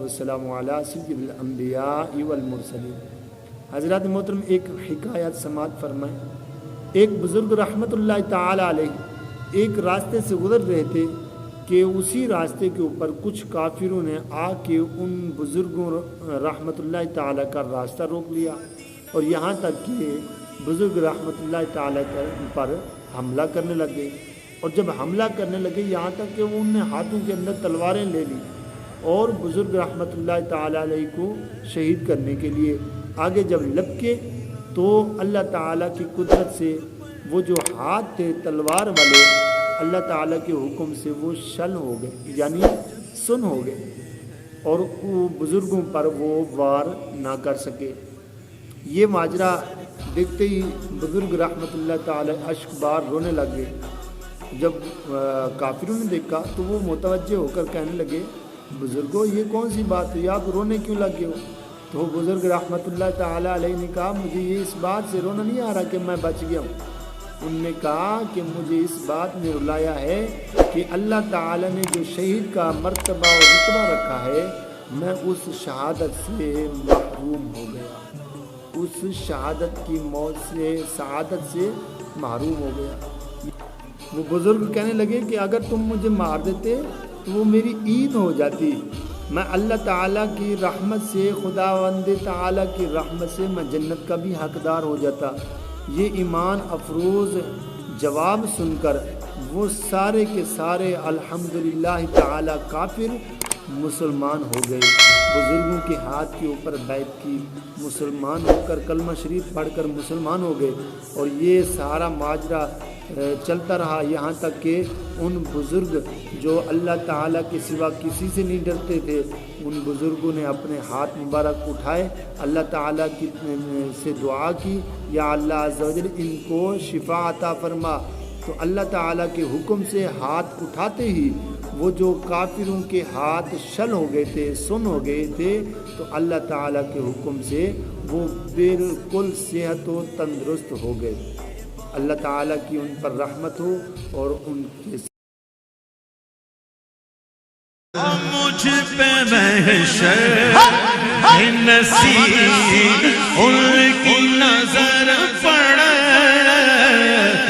वस्सलामु अला सय्यिदिल अंबिया'i वल मुरसलीन। हज़रात मोहतरम एक हिकायत समाअत फरमाएं। एक बुज़ुर्ग रहमतुल्लाह ताला अलैह एक रास्ते से गुज़र रहे थे कि उसी रास्ते के ऊपर कुछ काफिरों ने आके उन बुज़ुर्गों रहमतुल्लाह ताला का रास्ता रोक लिया और यहाँ तक कि बुज़ुर्ग रहमतुल्लाह ताला पर हमला करने लगे। और जब हमला करने लगे यहाँ तक कि उनने हाथों के अंदर तलवारें ले ली और बुज़ुर्ग रहमतुल्लाह ताला अलैह को शहीद करने के लिए आगे जब लपके तो अल्लाह ताला की कुदरत से वो जो हाथ थे तलवार वाले अल्लाह ताला के हुक्म से वो शल हो गए, यानी सुन हो गए और वो बुज़ुर्गों पर वो वार ना कर सके। ये माजरा देखते ही बुज़ुर्ग रहमतुल्लाह ताला अश्क बार रोने लग गए। जब काफिरों ने देखा तो वो मुतवज्जे होकर कहने लगे, बुज़ुर्गों ये कौन सी बात है, आप रोने क्यों लगे हो? तो बुज़ुर्ग रहमतुल्लाह ताला अलैह ने कहा, मुझे ये इस बात से रोना नहीं आ रहा कि मैं बच गया हूँ। उनने कहा कि मुझे इस बात ने रुलाया है कि अल्लाह ताला ने जो शहीद का मर्तबा और रुतबा रखा है मैं उस शहादत से महरूम हो गया, उस शहादत की मौत से सआदत से महरूम हो गया। वो बुज़ुर्ग कहने लगे कि अगर तुम मुझे मार देते तो वो मेरी ईद हो जाती, मैं अल्लाह ताला की रहमत से खुदावंद ताला की रहमत से मैं जन्नत का भी हकदार हो जाता। ये ईमान अफरोज़ जवाब सुनकर वो सारे के सारे अल्हम्दुलिल्लाह ताला काफिर मुसलमान हो गए। बुज़ुर्गों के हाथ के ऊपर बैत की, मुसलमान होकर कलमा शरीफ पढ़कर मुसलमान हो गए। और ये सारा माजरा चलता रहा यहाँ तक कि उन बुज़ुर्ग जो अल्लाह ताला के सिवा किसी से नहीं डरते थे उन बुज़ुर्गों ने अपने हाथ मुबारक उठाए, अल्लाह ताला की से दुआ की, या अल्लाह अज़्ज़ा वजल इनको शिफा अता फरमा। तो अल्लाह ताला के हुक्म से हाथ उठाते ही वो जो काफिरों के हाथ शल हो गए थे, सुन हो गए थे, तो अल्लाह ताला के हुक्म से वो बिल्कुल सेहत व तंदुरुस्त हो गए। अल्लाह ताला की उन पर रहमत हो और उनके मुझ पे महशर नसीब उनकी नजर पड़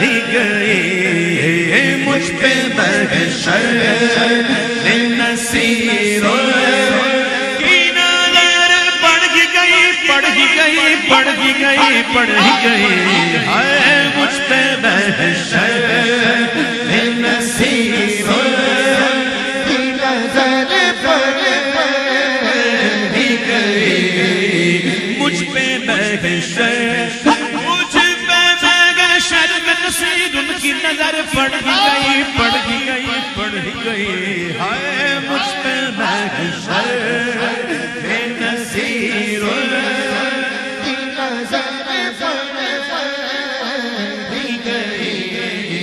ही गई, मुझ पे महशर नसीब की नजर पड़ ही गई, पड़ ही गई, पड़ ही गई, पड़ ही गई, हाय मुझ पे महशर नसीब मुझ पे महशर में नसीब उनकी नजर पड़ गई, पड़ गई, पड़ गई, हाय मुझ पे महशर में नसीब उनकी नजर पड़ गई।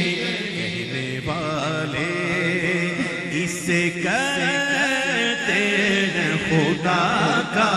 कहने वाले इसे कहते हैं खुदा का